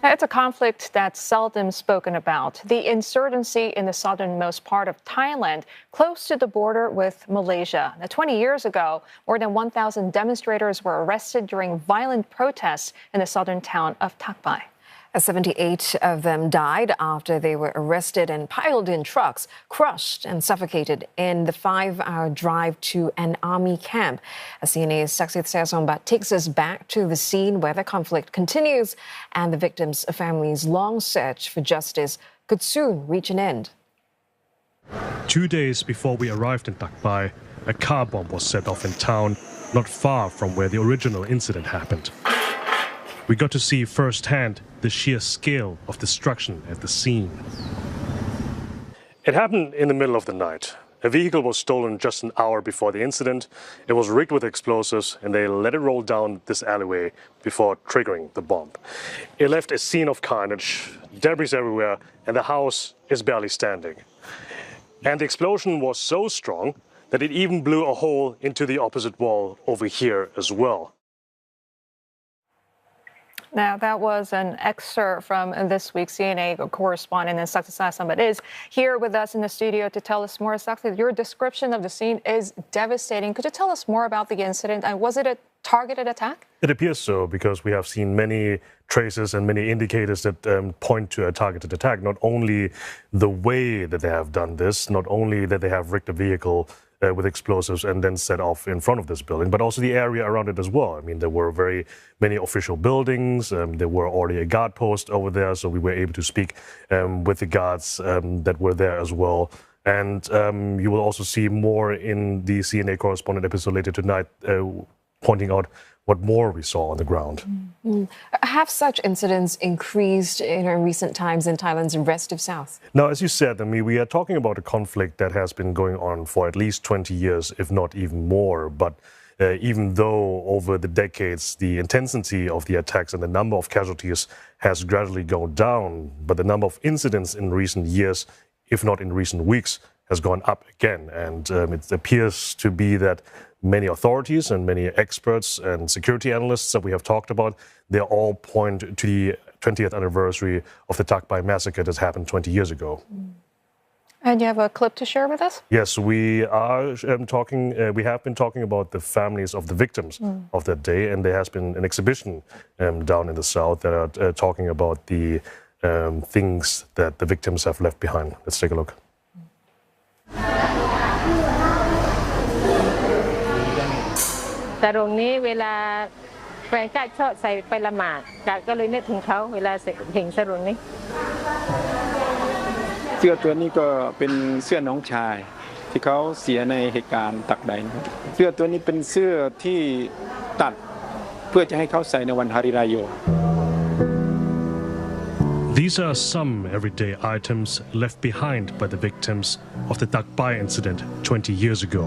It's a conflict that's seldom spoken about. The insurgency in the southernmost part of Thailand, close to the border with Malaysia. Now, 20 years ago, more than 1,000 demonstrators were arrested during violent protests in the southern town of Tak Bai. 78 of them died after they were arrested and piled in trucks, crushed and suffocated in the 5-hour drive to an army camp. CNA's Saksit Sesombat takes us back to the scene where the conflict continues and the victims' families' long search for justice could soon reach an end. 2 days before we arrived in Tak Bai, a car bomb was set off in town, not far from where the original incident happened. We got to see firsthand the sheer scale of destruction at the scene. It happened in the middle of the night. A vehicle was stolen just an hour before the incident. It was rigged with explosives and they let it roll down this alleyway before triggering the bomb. It left a scene of carnage, debris everywhere, and the house is barely standing. And the explosion was so strong that it even blew a hole into the opposite wall over here as well. Now, that was an excerpt from this week's CNA Correspondent, and Saksit Sesombat is here with us in the studio to tell us more. Saksit, your description of the scene is devastating. Could you tell us more about the incident? And was it a targeted attack? It appears so, because we have seen many traces and many indicators that point to a targeted attack. Not only the way that they have done this, not only that they have rigged a vehicle with explosives and then set off in front of this building, but also the area around it as well. I mean, there were very many official buildings. There were already a guard post over there, so we were able to speak with the guards that were there as well. And you will also see more in the CNA Correspondent episode later tonight, pointing out what more we saw on the ground. Mm-hmm. Have such incidents increased in recent times in Thailand's restive south? Now, as you said, I mean, we are talking about a conflict that has been going on for at least 20 years, if not even more. But even though over the decades the intensity of the attacks and the number of casualties has gradually gone down, but the number of incidents in recent years, if not in recent weeks, has gone up again. And it appears to be that many authorities and many experts and security analysts that we have talked about, they all point to the 20th anniversary of the Tak Bai Massacre that happened 20 years ago. And you have a clip to share with us? Yes, we are talking. We have been talking about the families of the victims of that day, and there has been an exhibition down in the south that are talking about the things that the victims have left behind. Let's take a look. แต่ตรงนี้เวลาแฟนกะชอบใส่ไปละหมาดกะก็เลยนึกถึงเขาเวลาเห็นสรุปนี้เสื้อตัวนี้ก็เป็นเสื้อน้องชายที่เขาเสียในเหตุการณ์ตักใดนะครับเสื้อตัวนี้เป็นเสื้อที่ตัดเพื่อจะให้เขาใส่ในวันฮาริรายโย These are some everyday items left behind by the victims of the Tak Bai incident 20 years ago.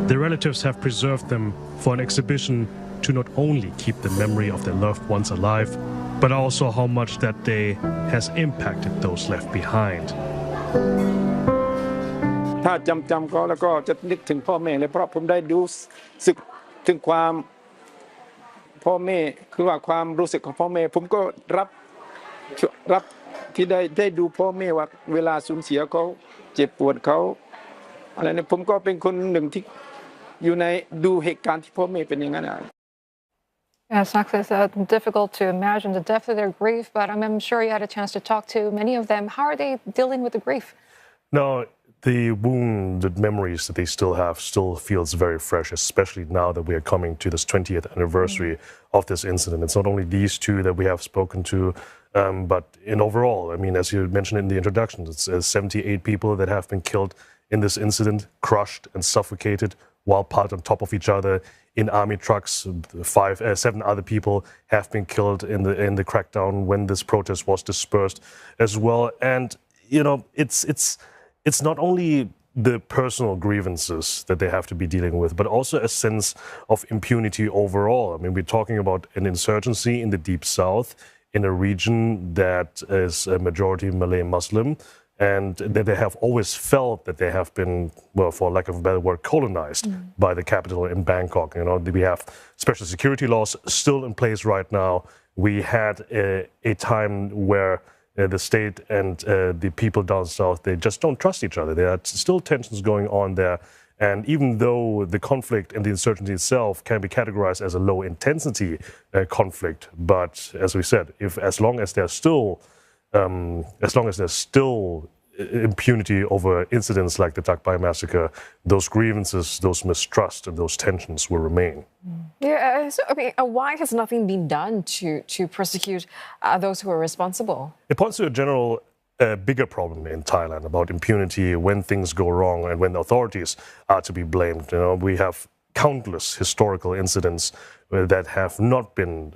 Their relatives have preserved them for an exhibition to not only keep the memory of their loved ones alive, but also how much that day has impacted those left behind. ถ้าจำเขาแล้วก็จะนึกถึงพ่อแม่เลยเพราะผมได้ดูสึกถึงความพ่อแม่คือว่าความรู้สึกของพ่อแม่ผมก็รับที่ได้ดูพ่อแม่ว่าเวลาสูญเสียเขาเจ็บปวดเขาอะไรเนี่ยผมก็เป็นคนหนึ่งที่อยู่ในดูเหตุการณ์ที่พ่อแม่เป็นอย่างนั้น Yes, it's difficult to imagine the depth of their grief, but I'm sure you had a chance to talk to many of them. How are they dealing with the grief? No, the wounded memories that they still have still feels very fresh, especially now that we are coming to this 20th anniversary of this incident. It's not only these two that we have spoken to, but in overall, I mean, as you mentioned in the introduction, it's 78 people that have been killed in this incident, crushed and suffocated while piled on top of each other in army trucks. 7 other people have been killed in the crackdown when this protest was dispersed as well. And you know, it's not only the personal grievances that they have to be dealing with, but also a sense of impunity overall. I mean, we're talking about an insurgency in the deep south, in a region that is a majority Malay Muslim, and that they have always felt that they have been, well, for lack of a better word, colonized by the capital in Bangkok. You know, we have special security laws still in place right now. we had a time where the state and the people down south, they just don't trust each other. There are still tensions going on there. And even though the conflict and the insurgency itself can be categorized as a low intensity conflict, but as we said, as long as there's still impunity over incidents like the Tak Bai Massacre, those grievances, those mistrust, and those tensions will remain. Yeah, so, I mean, why has nothing been done to prosecute those who are responsible? It points to a general bigger problem in Thailand about impunity when things go wrong and when the authorities are to be blamed. You know, we have countless historical incidents that have not been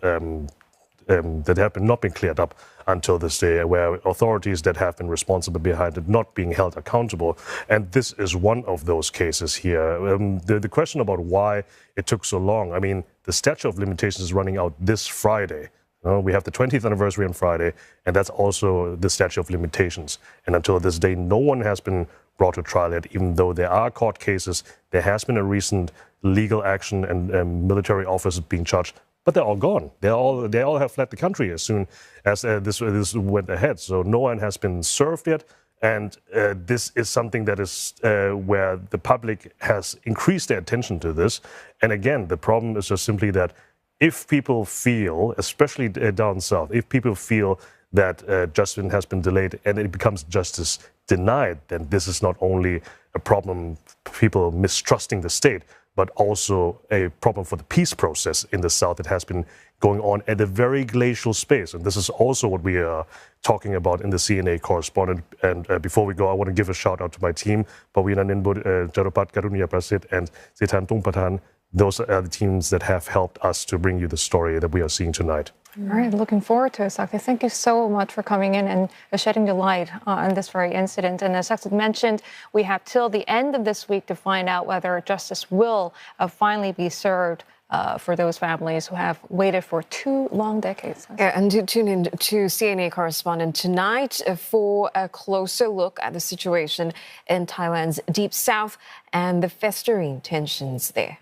cleared up until this day, where authorities that have been responsible behind it not being held accountable. And this is one of those cases here. The question about why it took so long, I mean, the statute of limitations is running out this Friday. We have the 20th anniversary on Friday, and that's also the statute of limitations. And until this day, no one has been brought to trial yet, even though there are court cases. There has been a recent legal action and military officers being charged, but they're all gone. They all have fled the country as soon as this went ahead. So no one has been served yet. And this is something that is where the public has increased their attention to this. And again, the problem is just simply that if people feel, especially down south, if people feel that justice has been delayed and it becomes justice denied, then this is not only a problem, people mistrusting the state, but also a problem for the peace process in the south that has been going on at a very glacial space. And this is also what we are talking about in the CNA Correspondent. And before we go, I want to give a shout out to my team, Pawina Ninbud, Jaropat Karunia Prasit, and Setan Tung Patan. Those are the teams that have helped us to bring you the story that we are seeing tonight. All right, looking forward to it, Sakthi. Thank you so much for coming in and shedding the light on this very incident. And as Sakthi mentioned, we have till the end of this week to find out whether justice will finally be served for those families who have waited for 2 long decades. Yeah, and tune in to CNA Correspondent tonight for a closer look at the situation in Thailand's deep south and the festering tensions there.